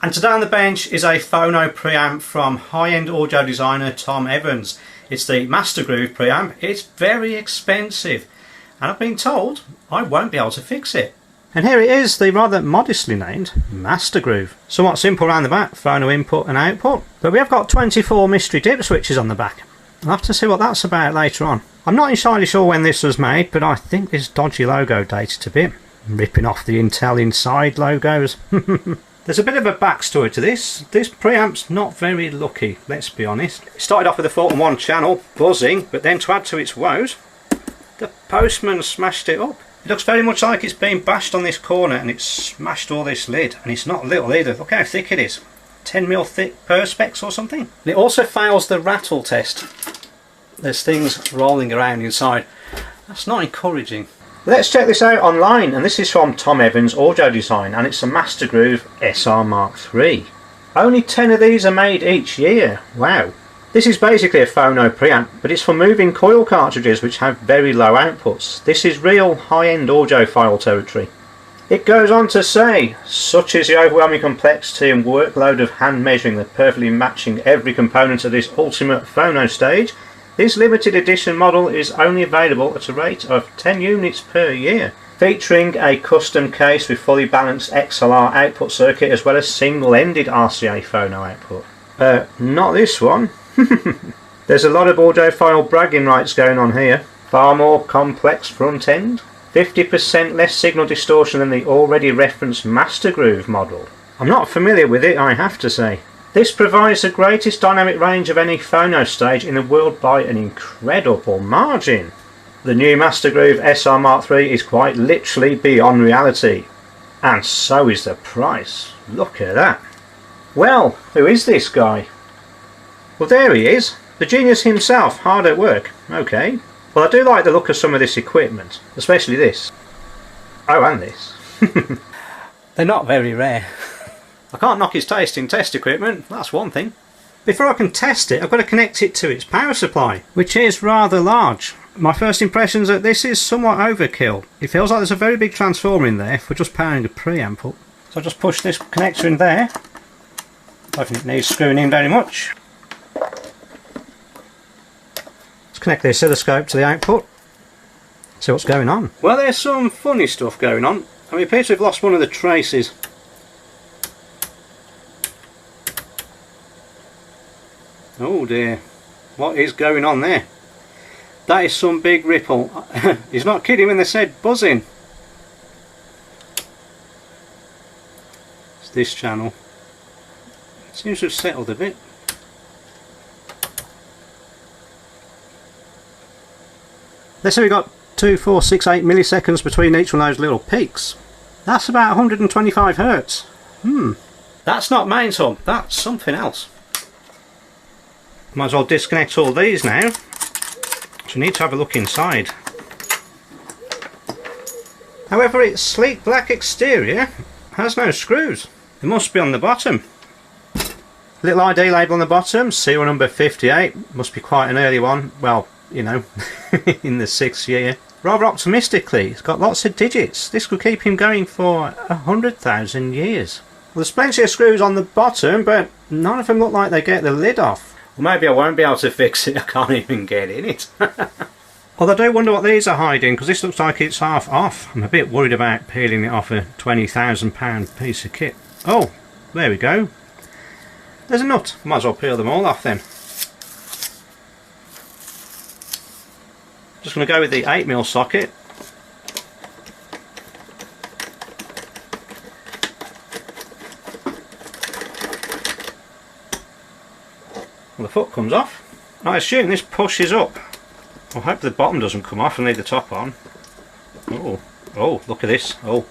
And today on the bench is a phono preamp from high-end audio designer Tom Evans. It's the Mastergroove preamp. It's very expensive and I've been told I won't be able to fix it. And here it is, the rather modestly named Mastergroove. Somewhat simple around the back, phono input and output. But we have got 24 mystery dip switches on the back. I'll have to see what that's about later on. I'm not entirely sure when this was made, but I think this dodgy logo dated a bit. Ripping off the Intel Inside logos. There's a bit of a backstory to this. This preamp's not very lucky, let's be honest. It started off with a 4-1 channel, buzzing, but then to add to its woes, the postman smashed it up. It looks very much like it's been bashed on this corner and it's smashed all this lid. And it's not little either. Look how thick it is. 10mm thick perspex or something. And it also fails the rattle test. There's things rolling around inside. That's not encouraging. Let's check this out online, and this is from Tom Evans Audio Design, and it's a Mastergroove SR Mark III. Only 10 of these are made each year. Wow. This is basically a phono preamp, but it's for moving coil cartridges which have very low outputs. This is real high-end audiophile territory. It goes on to say, such is the overwhelming complexity and workload of hand measuring the perfectly matching every component of this ultimate phono stage, this limited edition model is only available at a rate of 10 units per year, featuring a custom case with fully balanced XLR output circuit as well as single-ended RCA phono output. Not this one. There's a lot of audiophile bragging rights going on here. Far more complex front end, 50% less signal distortion than the already referenced Mastergroove model. I'm not familiar with it, I have to say. This provides the greatest dynamic range of any phono stage in the world by an incredible margin. The new Mastergroove SR Mark III is quite literally beyond reality. And so is the price. Look at that. Well, who is this guy? Well, there he is. The genius himself, hard at work. Okay. Well, I do like the look of some of this equipment, especially this. Oh, and this. They're not very rare. I can't knock his taste in test equipment, that's one thing. Before I can test it, I've got to connect it to its power supply, which is rather large. My first impressions that this is somewhat overkill. It feels like there's a very big transformer in there for just powering a preamp up. So I'll just push this connector in there. I don't think it needs screwing in very much. Let's connect the oscilloscope to the output. See what's going on. Well, there's some funny stuff going on. I mean, it appears to have lost one of the traces. Oh dear, what is going on there? That is some big ripple. He's not kidding when they said buzzing. It's this channel. It seems to have settled a bit. Let's say we've got 2, 4, 6, 8 milliseconds between each one of those little peaks. That's about 125 Hertz. That's not main sum, that's something else. Might as well disconnect all these now. So we need to have a look inside. However, its sleek black exterior has no screws. They must be on the bottom. Little ID label on the bottom, serial number 58. Must be quite an early one. Well, you know, in the 6th year. Rather optimistically, it's got lots of digits. This could keep him going for 100,000 years. Well, there's plenty of screws on the bottom, but none of them look like they get the lid off. Well, maybe I won't be able to fix it, I can't even get in it. Although I do wonder what these are hiding, because this looks like it's half off. I'm a bit worried about peeling it off a £20,000 piece of kit. Oh, there we go. There's a nut. Might as well peel them all off then. Just going to go with the 8mm socket. Well, the foot comes off. I assume this pushes up. I hope the bottom doesn't come off and leave the top on. Oh, oh, look at this. Oh,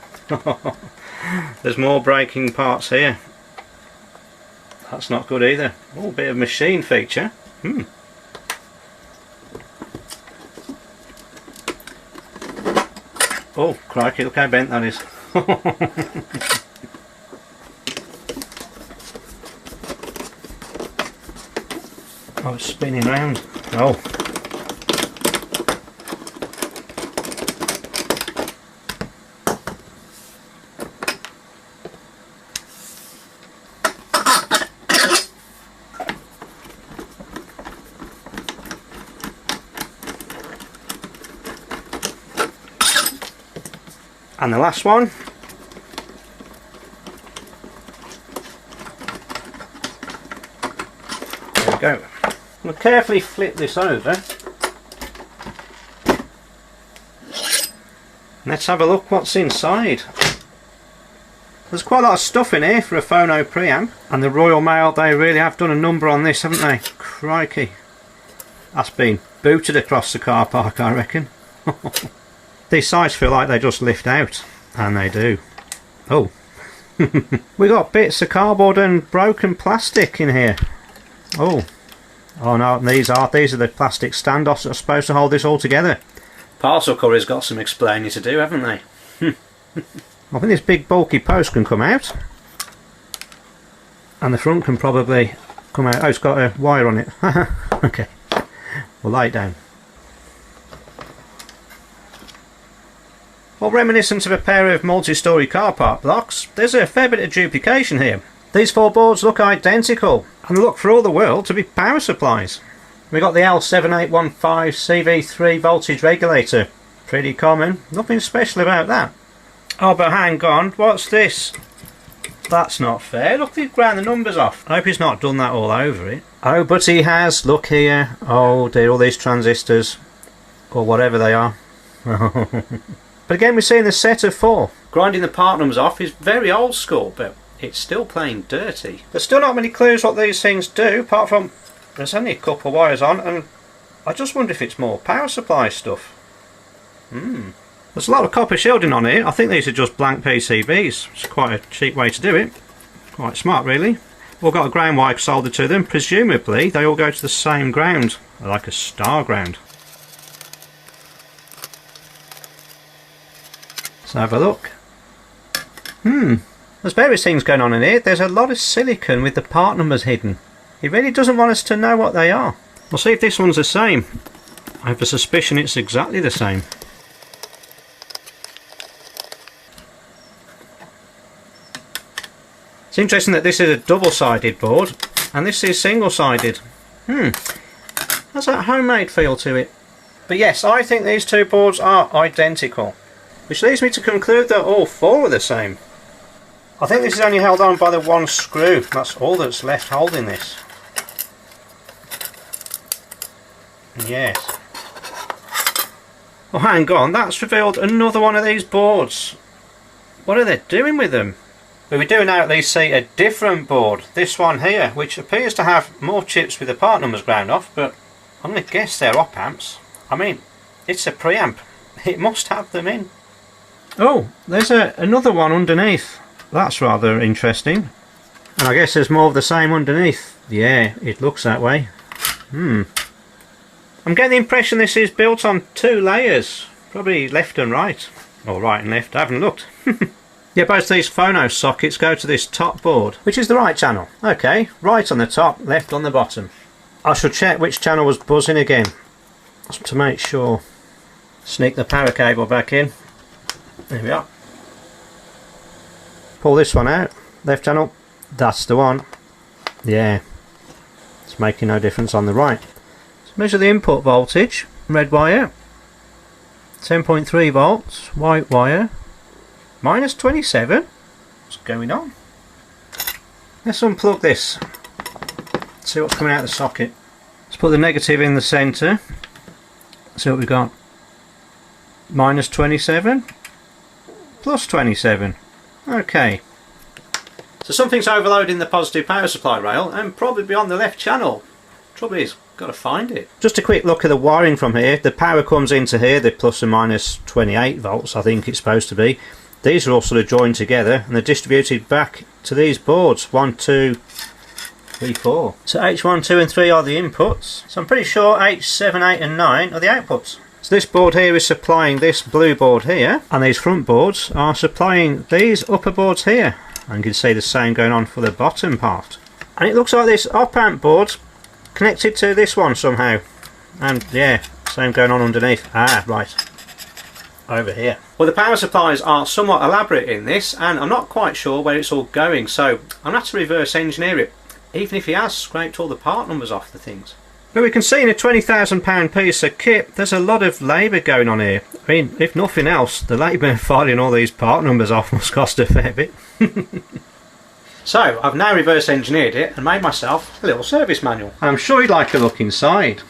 there's more braking parts here. That's not good either. Oh, a bit of machine feature. Oh, crikey, look how bent that is. Oh, it's spinning round. Oh. And the last one. There we go. I'm going to carefully flip this over. Let's have a look what's inside. There's quite a lot of stuff in here for a phono preamp, and the Royal Mail, they really have done a number on this, haven't they? Crikey. That's been booted across the car park, I reckon. These sides feel like they just lift out, and they do. Oh. We got bits of cardboard and broken plastic in here. Oh. Oh no, these are the plastic standoffs that are supposed to hold this all together. Parcel couriers got some explaining to do, haven't they? I think this big bulky post can come out, and the front can probably come out. Oh, it's got a wire on it. Okay, we'll lay it down. Well, reminiscent of a pair of multi-storey car park blocks, there's a fair bit of duplication here. These four boards look identical, and they look for all the world to be power supplies. We got the L7815 CV3 voltage regulator. Pretty common, nothing special about that. Oh, but hang on, what's this? That's not fair. Look, they've ground the numbers off. I hope he's not done that all over it. Oh, but he has. Look here. Oh dear, all these transistors. Or whatever they are. But again, we're seeing the set of four. Grinding the part numbers off is very old school, but it's still plain dirty. There's still not many clues what these things do, apart from there's only a couple of wires on, and I just wonder if it's more power supply stuff. There's a lot of copper shielding on here. I think these are just blank PCBs. It's quite a cheap way to do it. Quite smart, really. All got a ground wire soldered to them. Presumably, they all go to the same ground, like a star ground. Let's have a look. There's various things going on in here. There's a lot of silicon with the part numbers hidden. He really doesn't want us to know what they are. We'll see if this one's the same. I have a suspicion it's exactly the same. It's interesting that this is a double-sided board and this is single-sided. Has that homemade feel to it. But yes, I think these two boards are identical, which leads me to conclude that all four are the same. I think this is only held on by the one screw. That's all that's left holding this. Yes. Oh, hang on, that's revealed another one of these boards. What are they doing with them? But we do now at least see a different board, this one here, which appears to have more chips with the part numbers ground off, but I'm going to guess they're op amps. I mean, it's a preamp. It must have them in. Oh, there's another one underneath. That's rather interesting. And I guess there's more of the same underneath. Yeah, it looks that way. I'm getting the impression this is built on two layers. Probably left and right. Or right and left, I haven't looked. Yeah, both these phono sockets go to this top board, which is the right channel. Okay, right on the top, left on the bottom. I should check which channel was buzzing again, just to make sure. Sneak the power cable back in. There we are. Pull this one out, left channel, that's the one. Yeah, it's making no difference on the right. So measure the input voltage, red wire, 10.3 volts, white wire, minus 27. What's going on? Let's unplug this, see what's coming out of the socket. Let's put the negative in the centre, see what we've got. Minus 27, plus 27. Okay. So something's overloading the positive power supply rail and probably on the left channel. Trouble is, got to find it. Just a quick look at the wiring from here. The power comes into here, the plus and minus 28 volts I think it's supposed to be. These are all sort of joined together and they're distributed back to these boards. 1, 2, 3, 4. So H1, 2 and 3 are the inputs. So I'm pretty sure H7, 8 and 9 are the outputs. So this board here is supplying this blue board here, and these front boards are supplying these upper boards here. And you can see the same going on for the bottom part. And it looks like this op amp board's connected to this one somehow. And yeah, same going on underneath. Ah, right. Over here. Well, the power supplies are somewhat elaborate in this, and I'm not quite sure where it's all going, so I'm going to have to reverse engineer it, even if he has scraped all the part numbers off the things. But we can see in a £20,000 piece of kit there's a lot of labour going on here. I mean, if nothing else, the labour in filing all these part numbers off must cost a fair bit. So I've now reverse engineered it and made myself a little service manual. I'm sure you'd like a look inside.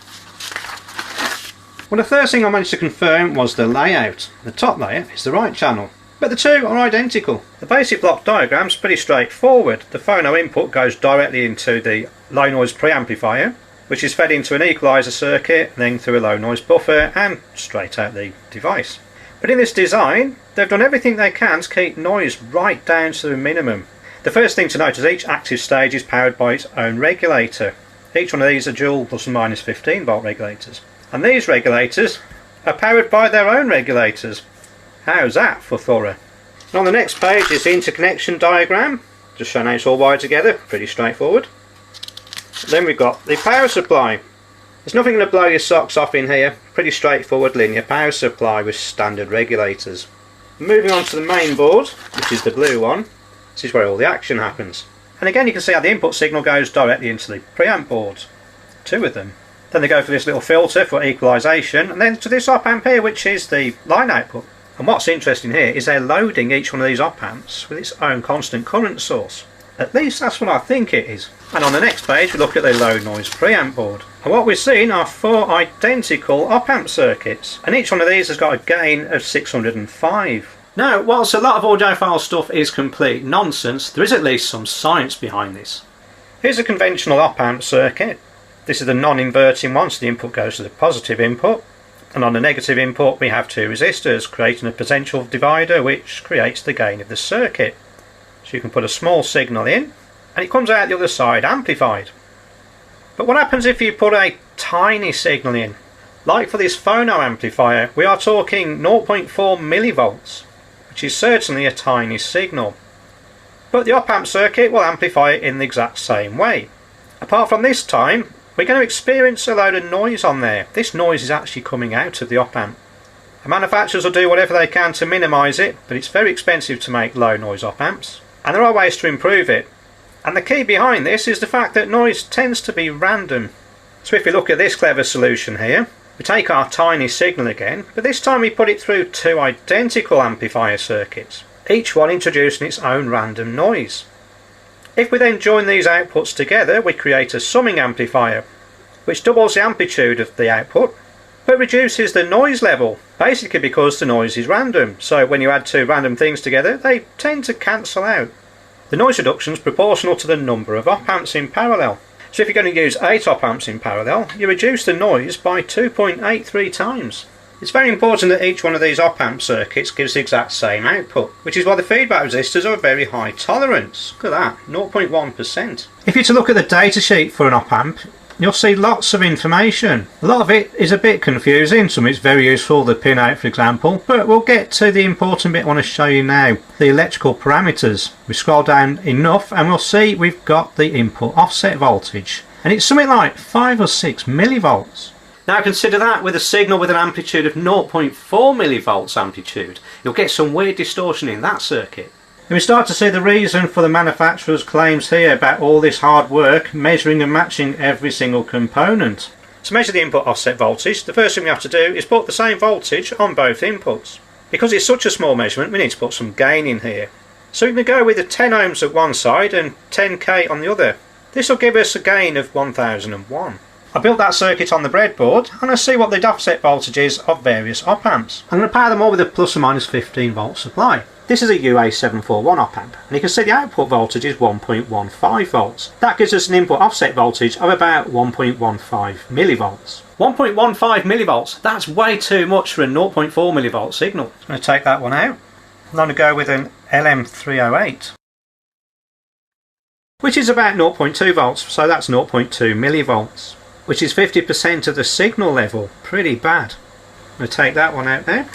Well, the first thing I managed to confirm was the layout. The top layer is the right channel, but the two are identical. The basic block diagram's pretty straightforward. The phono input goes directly into the low noise preamplifier, which is fed into an equaliser circuit, then through a low noise buffer and straight out the device. But in this design, they've done everything they can to keep noise right down to the minimum. The first thing to note is each active stage is powered by its own regulator. Each one of these are dual plus and minus 15 volt regulators. And these regulators are powered by their own regulators. How's that for thorough? And on the next page is the interconnection diagram, just showing how it's all wired together, pretty straightforward. Then we've got the power supply. There's nothing going to blow your socks off in here, pretty straightforward linear power supply with standard regulators. Moving on to the main board, which is the blue one, this is where all the action happens. And again you can see how the input signal goes directly into the preamp boards, two of them. Then they go for this little filter for equalisation, and then to this op amp here, which is the line output. And what's interesting here is they're loading each one of these op amps with its own constant current source. At least that's what I think it is. And on the next page we look at the low noise preamp board. And what we're seeing are 4 identical op amp circuits, and each one of these has got a gain of 605. Now, whilst a lot of audiophile stuff is complete nonsense, there is at least some science behind this. Here's a conventional op amp circuit. This is the non-inverting one, so the input goes to the positive input, and on the negative input we have 2 resistors creating a potential divider which creates the gain of the circuit. So you can put a small signal in and it comes out the other side amplified. But what happens if you put a tiny signal in? Like for this phono amplifier, we are talking 0.4 millivolts, which is certainly a tiny signal. But the op amp circuit will amplify it in the exact same way. Apart from this time, we're going to experience a load of noise on there. This noise is actually coming out of the op amp. The manufacturers will do whatever they can to minimise it, but it's very expensive to make low noise op amps, and there are ways to improve it. And the key behind this is the fact that noise tends to be random. So if we look at this clever solution here, we take our tiny signal again, but this time we put it through 2 identical amplifier circuits, each one introducing its own random noise. If we then join these outputs together, we create a summing amplifier, which doubles the amplitude of the output, but reduces the noise level, basically because the noise is random. So when you add 2 random things together, they tend to cancel out. The noise reduction is proportional to the number of op amps in parallel. So if you're going to use 8 op amps in parallel, you reduce the noise by 2.83 times. It's very important that each one of these op amp circuits gives the exact same output, which is why the feedback resistors are a very high tolerance. Look at that, 0.1%. If you're to look at the datasheet for an op amp, you'll see lots of information. A lot of it is a bit confusing, some of it's very useful, the pinout for example, but we'll get to the important bit I want to show you now, the electrical parameters. We scroll down enough and we'll see we've got the input offset voltage, and it's something like 5 or 6 millivolts. Now consider that with a signal with an amplitude of 0.4 millivolts amplitude. You'll get some weird distortion in that circuit. And we start to see the reason for the manufacturer's claims here about all this hard work measuring and matching every single component. To measure the input offset voltage, the first thing we have to do is put the same voltage on both inputs. Because it's such a small measurement, we need to put some gain in here. So we can go with the 10 ohms at one side and 10k on the other. This will give us a gain of 1001. I built that circuit on the breadboard and I see what the offset voltage is of various op amps. I'm going to power them all with a plus or minus 15 volt supply. This is a UA741 op amp, and you can see the output voltage is 1.15 volts. That gives us an input offset voltage of about 1.15 millivolts. 1.15 millivolts, that's way too much for a 0.4 millivolt signal. I'm going to take that one out. I'm going to go with an LM308, which is about 0.2 volts, so that's 0.2 millivolts, which is 50% of the signal level. Pretty bad. I'm going to take that one out there.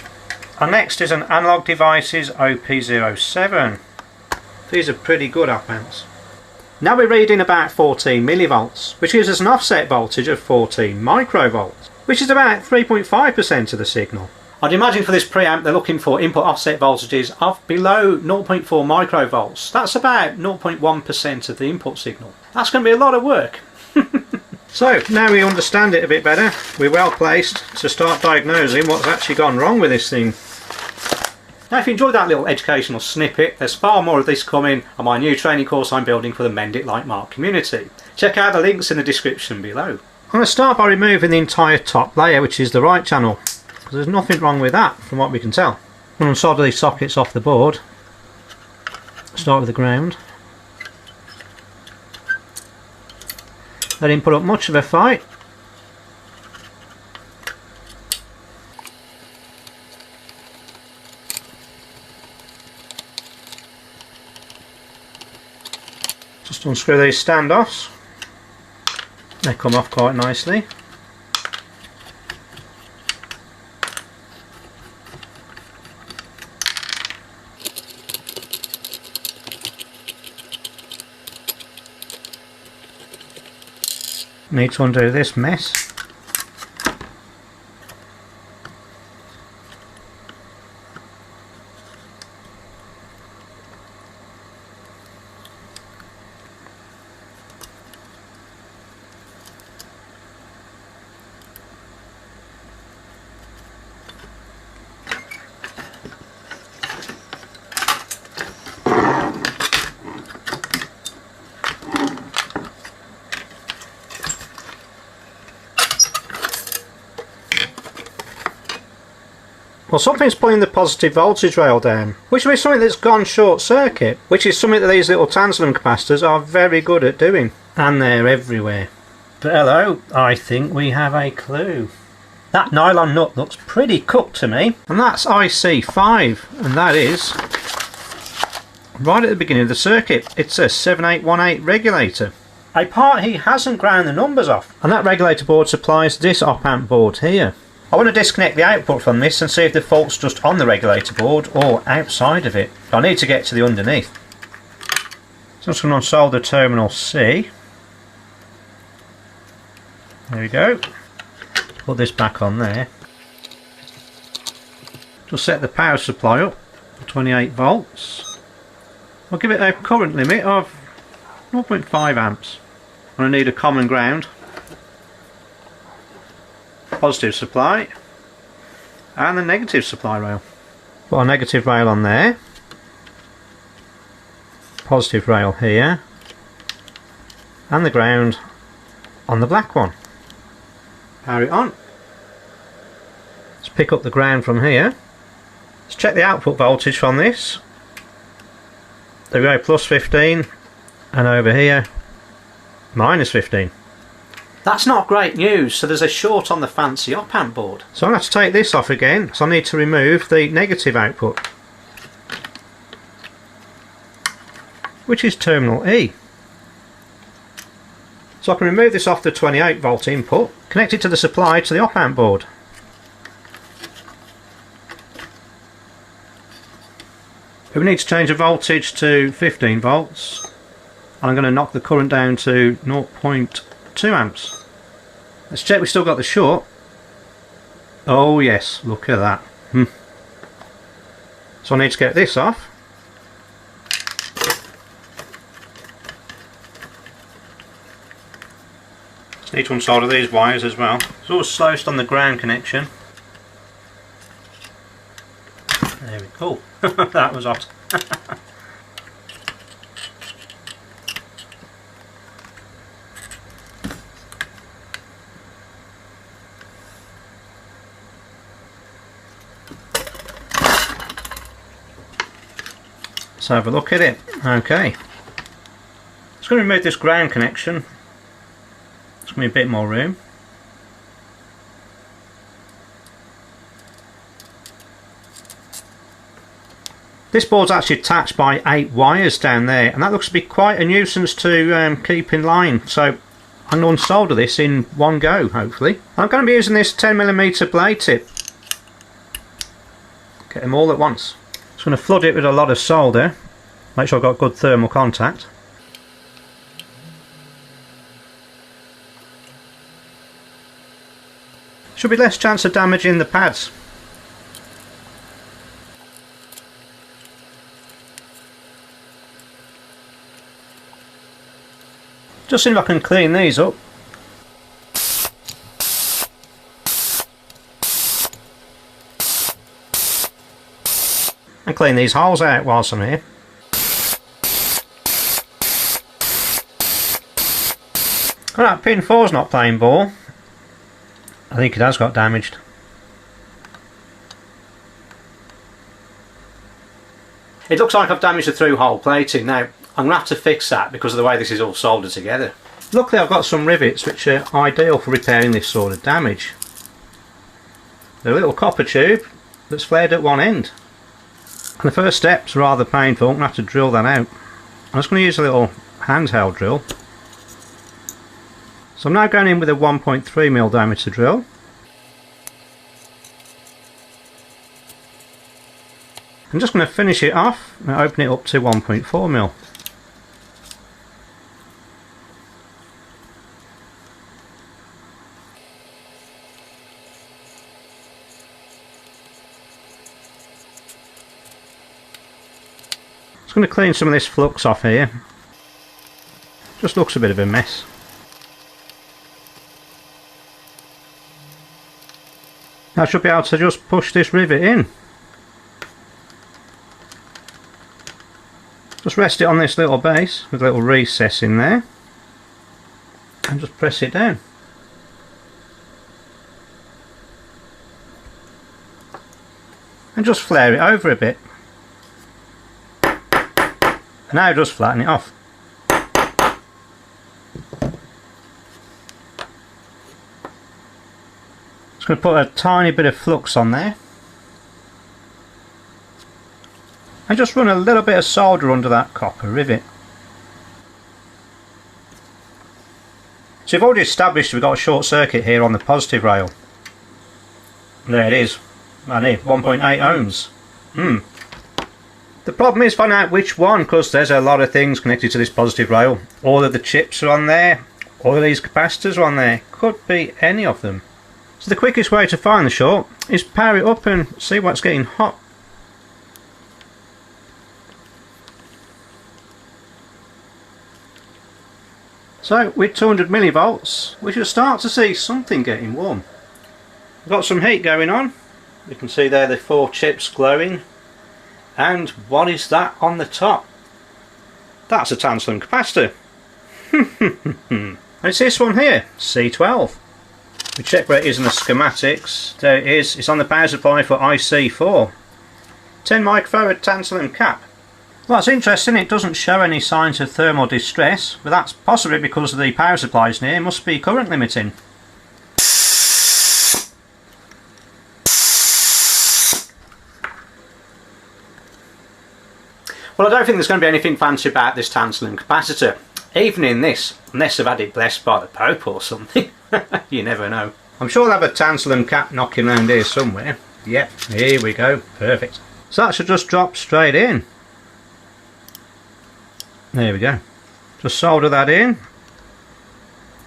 And next is an Analog Devices OP07. These are pretty good op amps. Now we're reading about 14 millivolts, which gives us an offset voltage of 14 microvolts, which is about 3.5% of the signal. I'd imagine for this preamp they're looking for input offset voltages of below 0.4 microvolts. That's about 0.1% of the input signal. That's going to be a lot of work. So now we understand it a bit better, we're well placed to start diagnosing what's actually gone wrong with this thing. Now if you enjoyed that little educational snippet, there's far more of this coming on my new training course I'm building for the Mend It Like Mark community. Check out the links in the description below. I'm going to start by removing the entire top layer, which is the right channel, because there's nothing wrong with that from what we can tell. I'm going to solder these sockets off the board. Start with the ground. They didn't put up much of a fight. Just unscrew these standoffs. They come off quite nicely. Need to undo this mess. Well, something's pulling the positive voltage rail down, which will be something that's gone short circuit, which is something that these little tantalum capacitors are very good at doing. And they're everywhere. But hello, I think we have a clue. That nylon nut looks pretty cooked to me, and that's IC5, and that is right at the beginning of the circuit. It's a 7818 regulator. A part he hasn't ground the numbers off, and that regulator board supplies this op-amp board here. I want to disconnect the output from this and see if the fault's just on the regulator board or outside of it. I need to get to the underneath. So I'm just going to unsolder terminal C. There we go. Put this back on there. Just set the power supply up for 28 volts. I'll give it a current limit of 0.5 amps. And I need a common ground, positive supply, and the negative supply rail. Put a negative rail on there, positive rail here, and the ground on the black one. Power it on. Let's pick up the ground from here. Let's check the output voltage from this. There we go, plus 15, and over here minus 15. That's not great news, so there's a short on the fancy op-amp board. So I'm going to have to take this off again, so I need to remove the negative output, which is terminal E. So I can remove this off the 28 volt input, connect it to the supply to the op-amp board. We need to change the voltage to 15 volts, and I'm going to knock the current down to 0.2 amps. Let's check we've still got the short. Oh yes, look at that. So I need to get this off. Just need to unsolder these wires as well. It's all slowest on the ground connection. There we go. That was hot. Let's have a look at it. Okay. Just going to remove this ground connection. It's going to be a bit more room. This board's actually attached by 8 wires down there, and that looks to be quite a nuisance to keep in line. So I'm going to unsolder this in one go, hopefully. I'm going to be using this 10mm blade tip. Get them all at once. Just going to flood it with a lot of solder. Make sure I've got good thermal contact. Should be less chance of damaging the pads. Just see if I can clean these up. and clean these holes out whilst I'm here. Alright, pin 4's not playing ball. I think it has got damaged. It looks like I've damaged the through hole plating. Now, I'm going to have to fix that because of the way this is all soldered together. Luckily I've got some rivets which are ideal for repairing this sort of damage. They're a little copper tube that's flared at one end. And the first step's rather painful. I'm going to have to drill that out. I'm just going to use a little handheld drill. So I'm now going in with a 1.3mm diameter drill. I'm just going to finish it off and open it up to 1.4mm. Just going to clean some of this flux off here. Just looks a bit of a mess. I should be able to just push this rivet in. Just rest it on this little base with a little recess in there and just press it down. And just flare it over a bit. And now just flatten it off. Just going to put a tiny bit of flux on there. And just run a little bit of solder under that copper rivet. So we've already established we've got a short circuit here on the positive rail. There it is. And here, 1.8 ohms. The problem is finding out which one, because there's a lot of things connected to this positive rail. All of the chips are on there. All of these capacitors are on there. Could be any of them. So the quickest way to find the short is power it up and see what's getting hot. So with 200 millivolts we should start to see something getting warm. We've got some heat going on. You can see there the 4 chips glowing. And what is that on the top? That's a tantalum capacitor. And it's this one here, C12. We check where it is in the schematics. There it is. It's on the power supply for IC4. 10 microfarad tantalum cap. Well, that's interesting. It doesn't show any signs of thermal distress, but that's possibly because the power supplies near must be current limiting. Well, I don't think there's going to be anything fancy about this tantalum capacitor. Even in this, unless I've had it blessed by the Pope or something. You never know. I'm sure I'll have a tantalum cap knocking around here somewhere. Yep, here we go. Perfect. So that should just drop straight in. There we go. Just solder that in.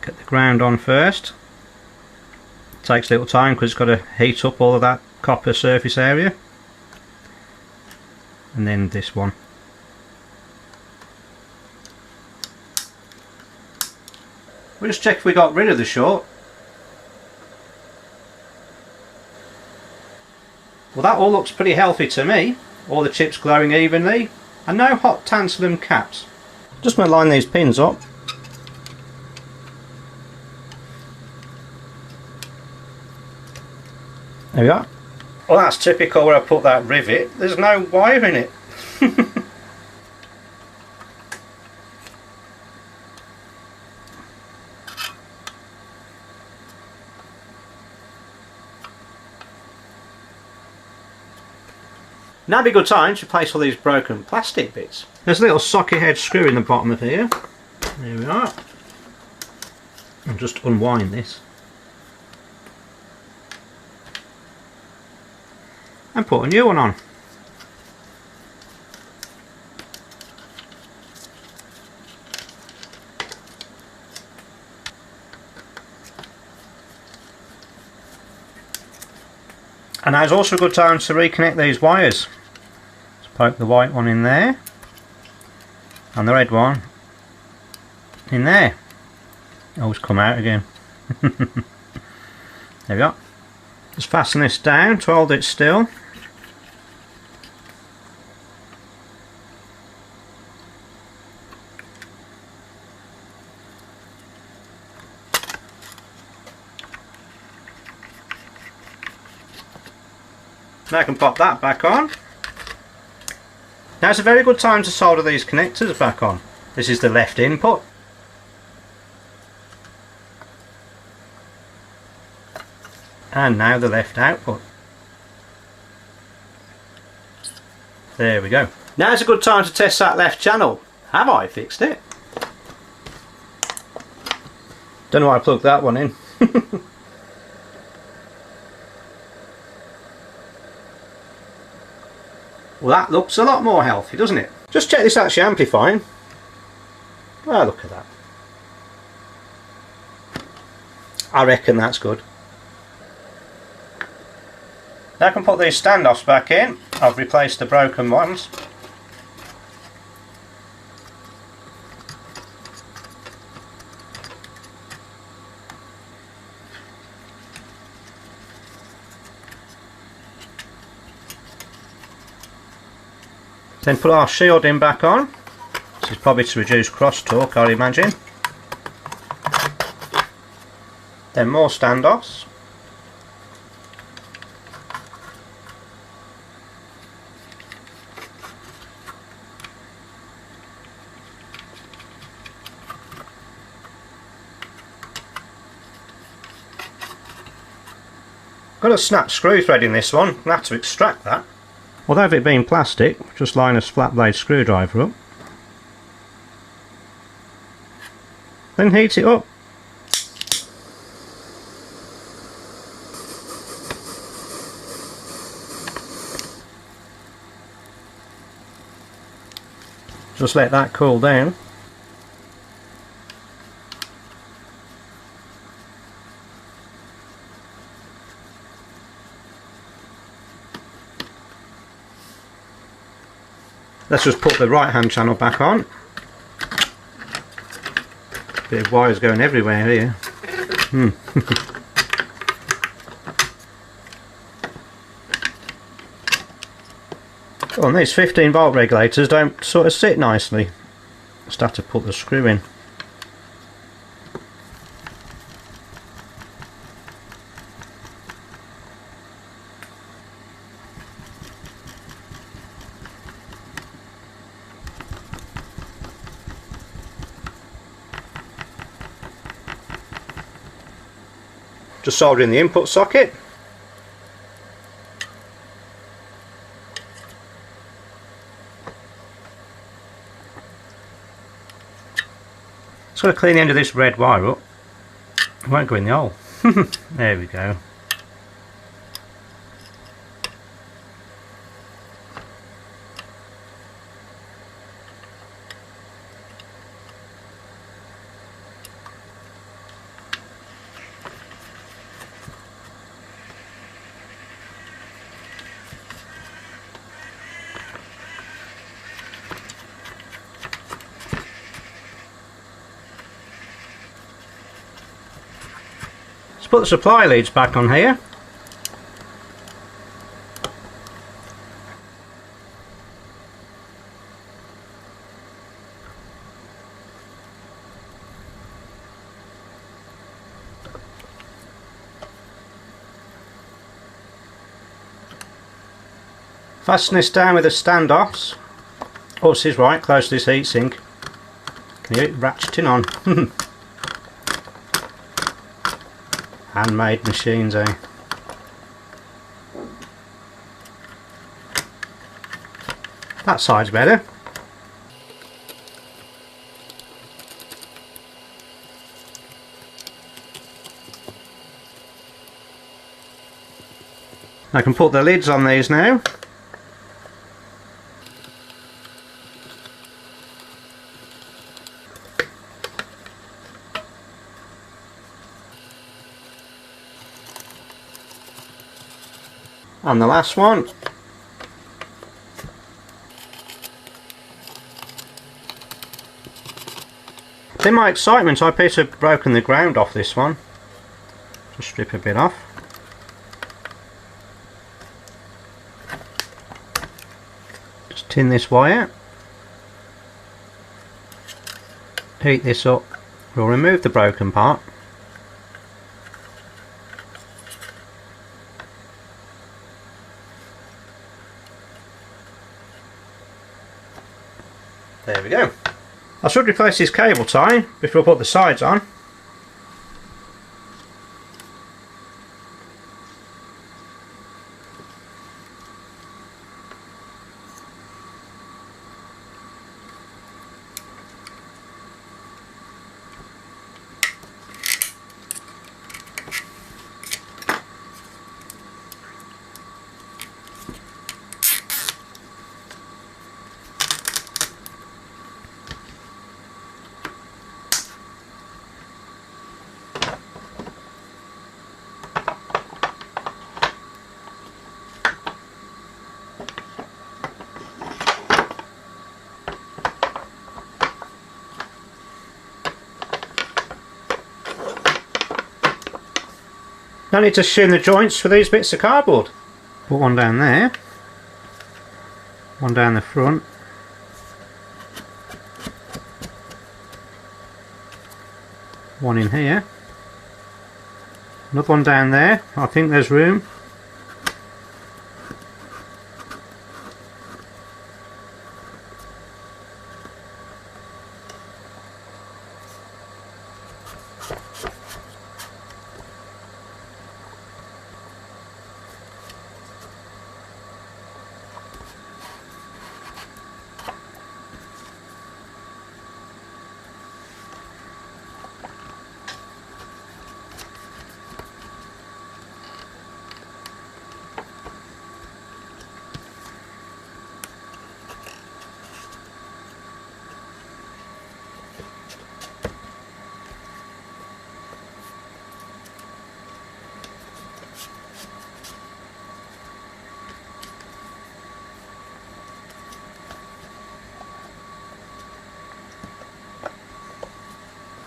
Get the ground on first. Takes a little time because it's got to heat up all of that copper surface area. And then this one. We'll just check if we got rid of the short. Well, that all looks pretty healthy to me. All the chips glowing evenly and no hot tantalum caps. Just going to line these pins up. There we are. Well, that's typical where I put that rivet. There's no wire in it. Now'd be a good time to replace all these broken plastic bits. There's a little socket head screw in the bottom of here. There we are. I'll just unwind this. And put a new one on. And now's also a good time to reconnect these wires. Poke the white one in there and the red one in there. Always come out again. There we go. Just fasten this down to hold it still. Now I can pop that back on. Now it's a very good time to solder these connectors back on. This is the left input. And now the left output. There we go. Now it's a good time to test that left channel. Have I fixed it? Don't know why I plugged that one in. Well, that looks a lot more healthy, doesn't it? Just check this actually amplifying. Oh, look at that. I reckon that's good. Now I can put these standoffs back in. I've replaced the broken ones. Then put our shielding back on. This is probably to reduce crosstalk, I imagine. Then more standoffs. Got a snap screw thread in this one. I'm going to have to extract that. Although if it being plastic, just line a flat blade screwdriver up. Then heat it up. Just let that cool down. Let's just put the right hand channel back on. Bit of wires going everywhere here. Oh, and these 15-volt regulators don't sort of sit nicely. Just have to put the screw in. Just soldering the input socket. Just got to clean the end of this red wire up. It won't go in the hole. There we go. Put the supply leads back on here. Fasten this down with the standoffs. Oh, this is right, close to this heatsink. Can you hear it ratcheting on? Handmade machines, eh? That side's better. I can put the lids on these now. And the last one. In my excitement, I appear to have broken the ground off this one. Just strip a bit off. Just tin this wire. Heat this up. We'll remove the broken part. There we go. I should replace this cable tie before I put the sides on. Now I need to shim the joints for these bits of cardboard. Put one down there, one down the front, one in here, another one down there. I think there's room.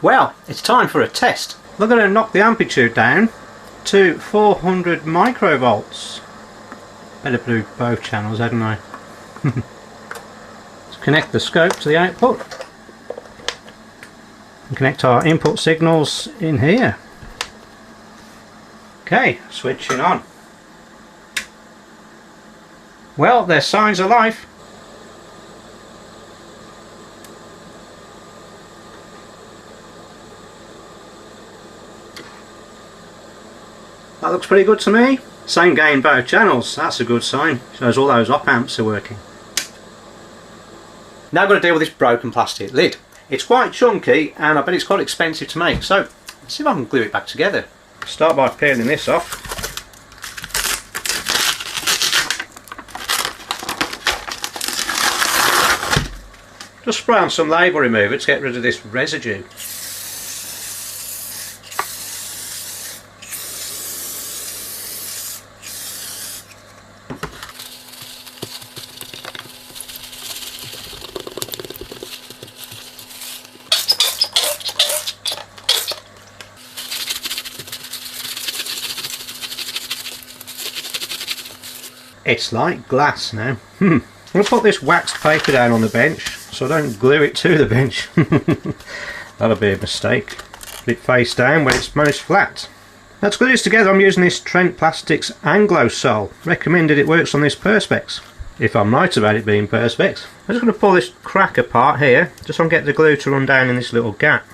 Well, it's time for a test. I'm going to knock the amplitude down to 400 microvolts. Better do both channels, hadn't I? Let's connect the scope to the output. And connect our input signals in here. Okay, switching on. Well, there's signs of life. That looks pretty good to me. Same gain both channels, that's a good sign. Shows all those op amps are working. Now I've got to deal with this broken plastic lid. It's quite chunky and I bet it's quite expensive to make, so let's see if I can glue it back together. Start by peeling this off. Just spray on some label remover to get rid of this residue. It's like glass now. I'm going to put this waxed paper down on the bench so I don't glue it to the bench. That'll be a mistake. Put it face down when it's most flat. Now to glue this together I'm using this Trent Plastics Anglo-Sol. Recommended it works on this Perspex. If I'm right about it being Perspex. I'm just going to pull this crack apart here just so I can get the glue to run down in this little gap.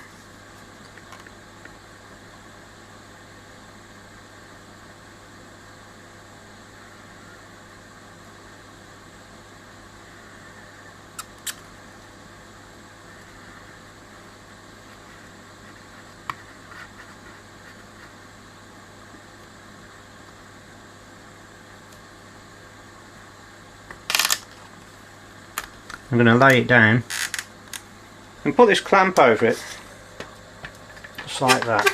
I'm going to lay it down and put this clamp over it, just like that.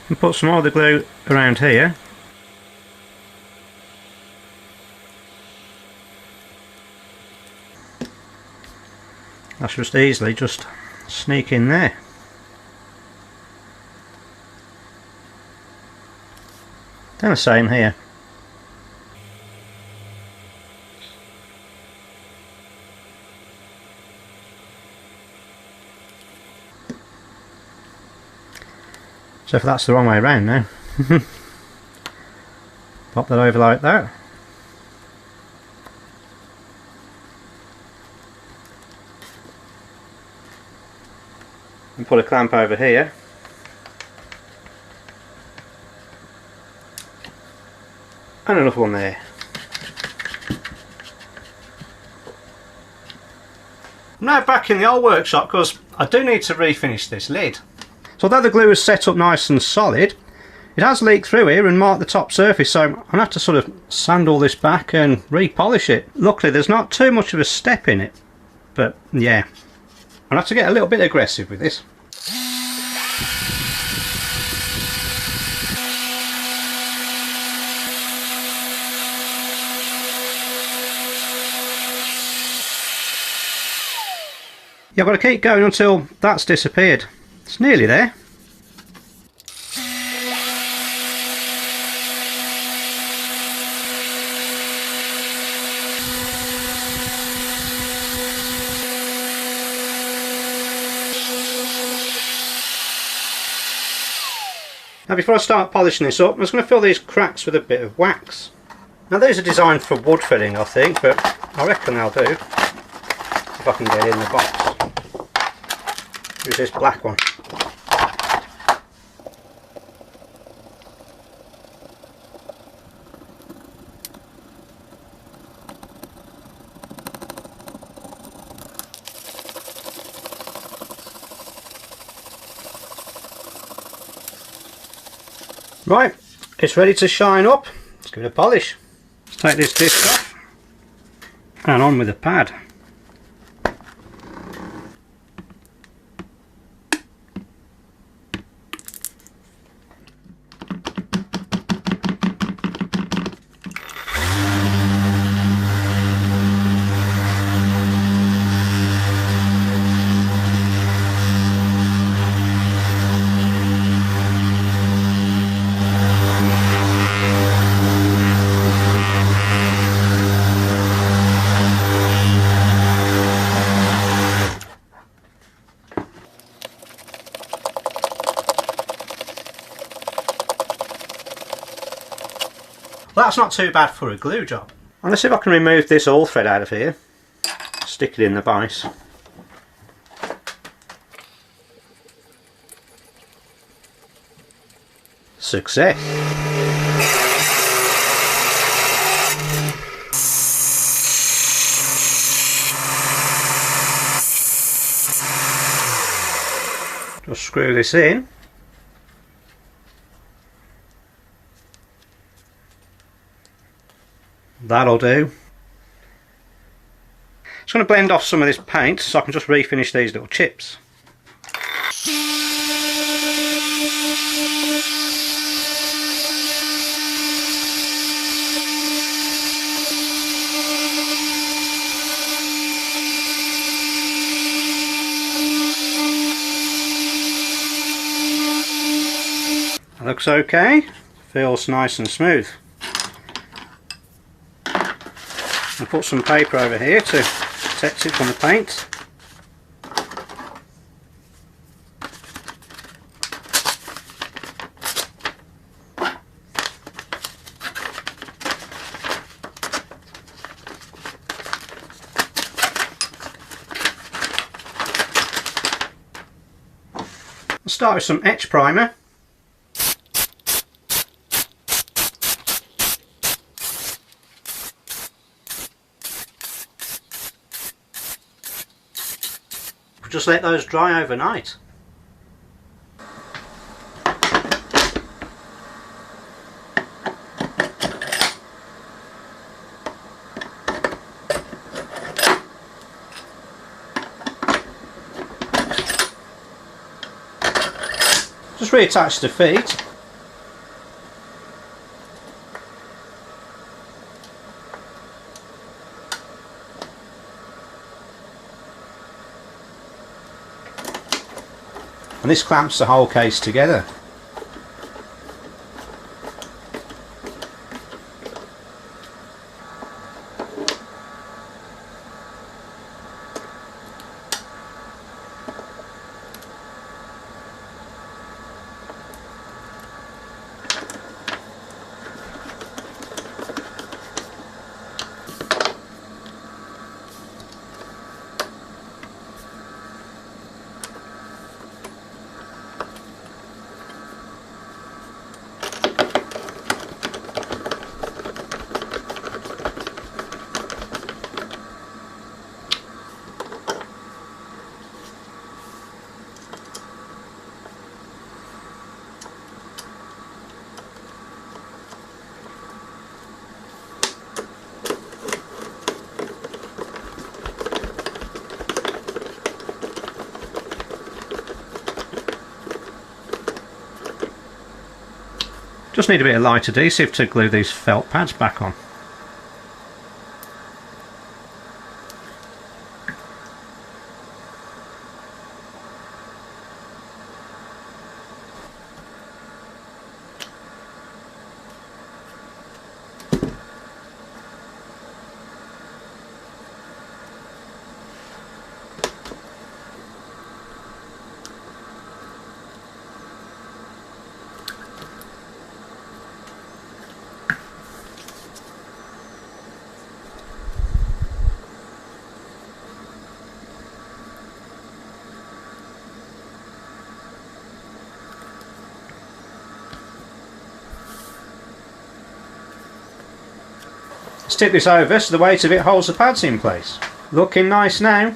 And put some other glue around here. That's just easily just sneak in there. And the same here. So if that's the wrong way around now. Pop that over like that. And put a clamp over here. And another one there. I'm now back in the old workshop because I do need to refinish this lid. So although the glue is set up nice and solid, it has leaked through here and marked the top surface, so I'm going to have to sort of sand all this back and repolish it. Luckily there's not too much of a step in it, but yeah, I'll have to get a little bit aggressive with this. Yeah, I've got to keep going until that's disappeared. It's nearly there. Now before I start polishing this up, I'm just going to fill these cracks with a bit of wax. Now these are designed for wood filling, I think, but I reckon they'll do if I can get it in the box. Use this black one. Right, it's ready to shine up. Let's give it a polish. Let's take this disc off and on with the pad. Well, that's not too bad for a glue job. I'm going to see if I can remove this all thread out of here. Stick it in the vise. Success! Just screw this in. That'll do. Just going to blend off some of this paint so I can just refinish these little chips. That looks okay. Feels nice and smooth. I'll put some paper over here to protect it from the paint. I'll start with some etch primer. Just let those dry overnight. Just reattach the feet. And this clamps the whole case together. Just need a bit of light adhesive to glue these felt pads back on. Let's tip this over so the weight of it holds the pads in place. Looking nice now.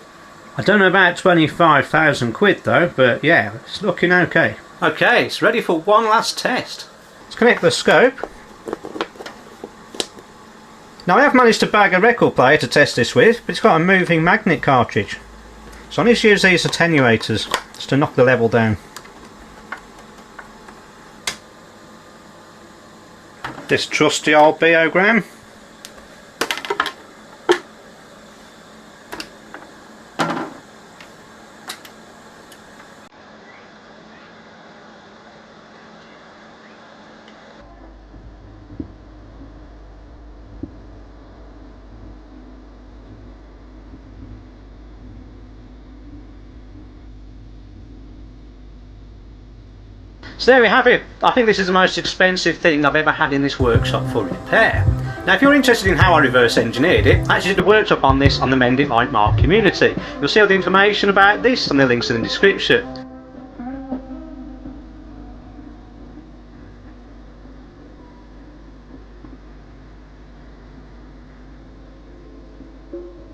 I don't know about 25,000 quid though, but yeah, it's looking okay. Okay, it's ready for one last test. Let's connect the scope. Now I have managed to bag a record player to test this with, but it's got a moving magnet cartridge. So I need to use these attenuators just to knock the level down. This trusty old biogram. So there we have it. I think this is the most expensive thing I've ever had in this workshop for repair. Now if you're interested in how I reverse engineered it, I actually did a workshop on this on the Mend It Like Mark community. You'll see all the information about this and the links in the description.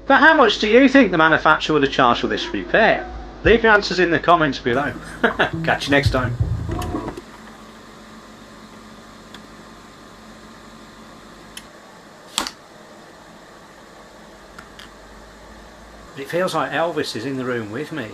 But how much do you think the manufacturer would have charged for this repair? Leave your answers in the comments below. Catch you next time. It feels like Elvis is in the room with me.